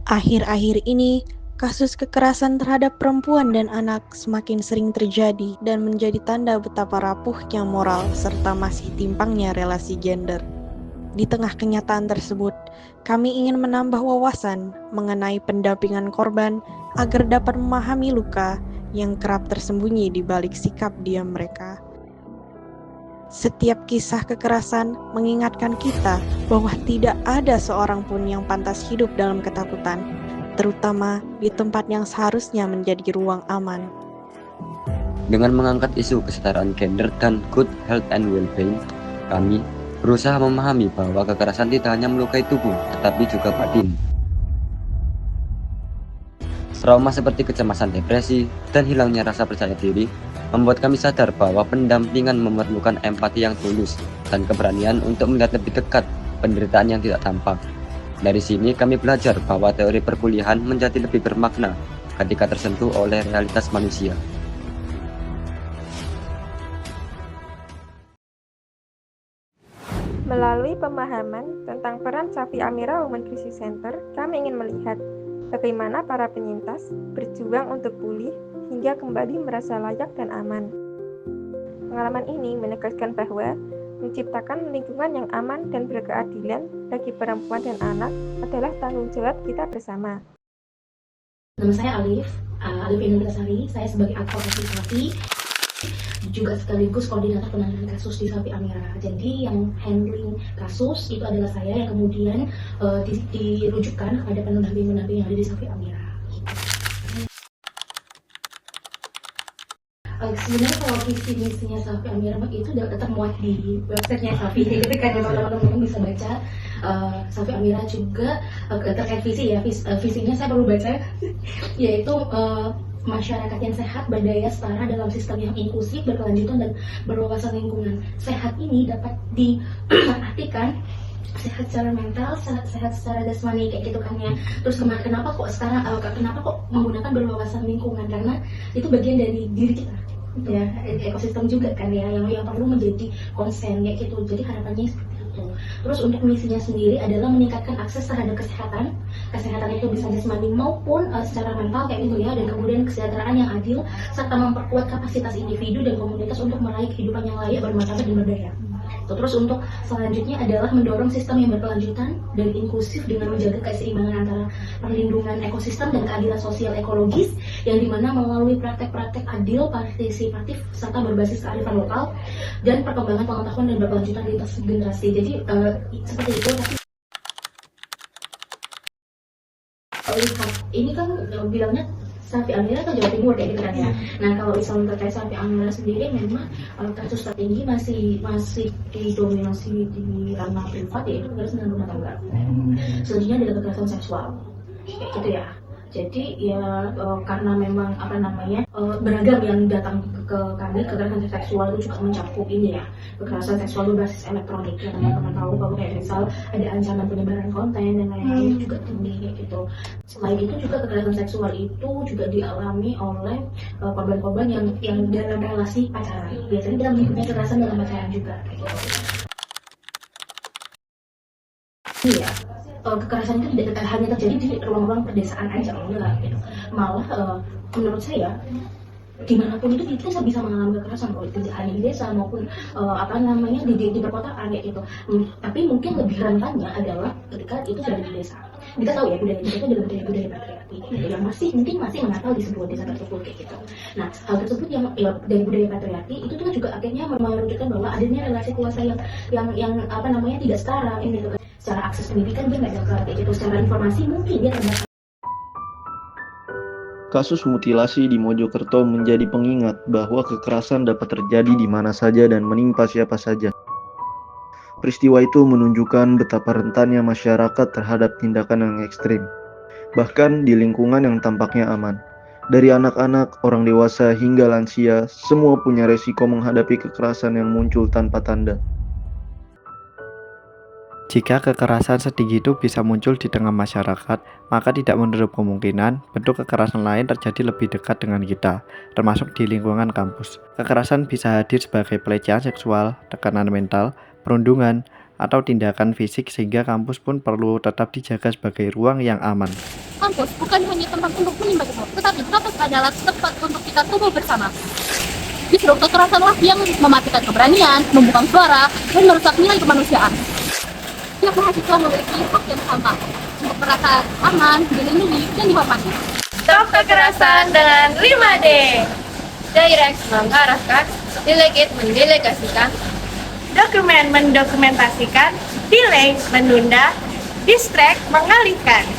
Akhir-akhir ini, kasus kekerasan terhadap perempuan dan anak semakin sering terjadi dan menjadi tanda betapa rapuhnya moral serta masih timpangnya relasi gender. Di tengah kenyataan tersebut, kami ingin menambah wawasan mengenai pendampingan korban agar dapat memahami luka yang kerap tersembunyi di balik sikap diam mereka. Setiap kisah kekerasan mengingatkan kita bahwa tidak ada seorang pun yang pantas hidup dalam ketakutan, terutama di tempat yang seharusnya menjadi ruang aman. Dengan mengangkat isu kesetaraan gender dan good health and well-being, kami berusaha memahami bahwa kekerasan tidak hanya melukai tubuh, tetapi juga batin. Trauma seperti kecemasan, depresi, dan hilangnya rasa percaya diri membuat kami sadar bahwa pendampingan memerlukan empati yang tulus dan keberanian untuk melihat lebih dekat penderitaan yang tidak tampak. Dari sini kami belajar bahwa teori perkuliahan menjadi lebih bermakna ketika tersentuh oleh realitas manusia. Melalui pemahaman tentang peran Safi Amira Women Crisis Center, kami ingin melihat bagaimana para penyintas berjuang untuk pulih hingga kembali merasa layak dan aman. Pengalaman ini menegaskan bahwa menciptakan lingkungan yang aman dan berkeadilan bagi perempuan dan anak adalah tanggung jawab kita bersama. Nama saya Alif Indrasari. Saya sebagai advokasi Safi, juga sekaligus koordinator penanganan kasus di Safi Amira. Jadi yang handling kasus itu adalah saya, yang kemudian dirujukkan kepada pendamping-pendamping yang ada di Safi Amira. Sebenarnya kalau visi misinya Safi Amira itu termuat di websitenya Safi, jadi kan teman-teman bisa baca. Safi Amira juga terkait visi ya, visinya saya perlu baca yaitu masyarakat yang sehat, berdaya, setara dalam sistem yang inklusif, berkelanjutan, dan berwawasan lingkungan. Sehat ini dapat diartikan sehat secara mental, sehat secara jasmani kayak gitu kan ya. Terus kenapa kok sekarang kenapa kok menggunakan berwawasan lingkungan, karena itu bagian dari diri kita ya, ekosistem juga kan ya, yang perlu menjadi konsen kayak gitu. Jadi harapannya seperti itu. Terus untuk misinya sendiri adalah meningkatkan akses terhadap kesehatan itu bisa jasmani maupun secara mental kayak gitu ya, dan kemudian kesejahteraan yang adil serta memperkuat kapasitas individu dan komunitas untuk meraih kehidupan yang layak, bermartabat, dan berdaya. Terus untuk selanjutnya adalah mendorong sistem yang berkelanjutan dan inklusif dengan menjaga keseimbangan antara perlindungan ekosistem dan keadilan sosial ekologis, yang dimana melalui praktek-praktek adil, partisipatif, serta berbasis kearifan lokal dan perkembangan pengetahuan dan berkelanjutan lintas generasi. Jadi seperti itu. Lihat ini kan bilangnya Safi Amira kan Jawa Timur kayak gitu kan ya. Nah kalau misalnya terkait Safi Amira sendiri, memang kasus tertinggi masih didominasi di ranah privat, yaitu kekerasan rumah tangga. Selanjutnya adalah kekerasan seksual kayak gitu ya. Jadi ya karena memang beragam yang datang ke kami, kekerasan seksual itu juga mencakup ini ya, kekerasan seksual berbasis elektronik yang teman-teman tahu, kalau kayak misal ada ancaman penyebaran konten dan lain-lain itu juga tinggi kayak gitu. Selain itu juga kekerasan seksual itu juga dialami oleh korban-korban yang dalam relasi pacaran. Biasanya kita menyebutnya kekerasan dalam pacaran juga kayak gitu. Iya, kekerasan itu tidak hanya terjadi di ruang-ruang perdesaan aja, enggak gitu. Malah menurut saya dimanapun itu kita bisa mengalami kekerasan, kalau tidak hanya di desa maupun di perkotaan kayak gitu. Tapi mungkin lebih rentannya adalah ketika itu sudah di desa. Kita tahu ya, budaya kita itu adalah budaya patriarki gitu, yang masih mengental di sebuah desa tersebut kayak gitu. Nah hal tersebut yang dari budaya patriarki itu tuh juga akhirnya menunjukkan bahwa adanya relasi kuasa yang tidak setara ini gitu. Secara akses pendidikan dia nggak jaga kayak gitu, secara informasi mungkin dia terbatas. Kasus mutilasi di Mojokerto menjadi pengingat bahwa kekerasan dapat terjadi di mana saja dan menimpa siapa saja. Peristiwa itu menunjukkan betapa rentannya masyarakat terhadap tindakan yang ekstrim, bahkan di lingkungan yang tampaknya aman. Dari anak-anak, orang dewasa, hingga lansia, semua punya resiko menghadapi kekerasan yang muncul tanpa tanda. Jika kekerasan setinggi itu bisa muncul di tengah masyarakat, maka tidak menutup kemungkinan bentuk kekerasan lain terjadi lebih dekat dengan kita, termasuk di lingkungan kampus. Kekerasan bisa hadir sebagai pelecehan seksual, tekanan mental, perundungan, atau tindakan fisik, sehingga kampus pun perlu tetap dijaga sebagai ruang yang aman. Kampus bukan hanya tempat untuk menimba ilmu, tetapi kampus adalah tempat untuk kita tumbuh bersama. Justru kekerasanlah yang mematikan keberanian, membuka suara, dan merusak nilai kemanusiaan. Tiap mahasiswa memiliki hak yang sama untuk merasa aman, dilindungi, dan dihormati. Stop kekerasan dengan 5D. Direct mengarahkan, delegate mendelegasikan, dokumen mendokumentasikan, delay menunda, distract mengalihkan.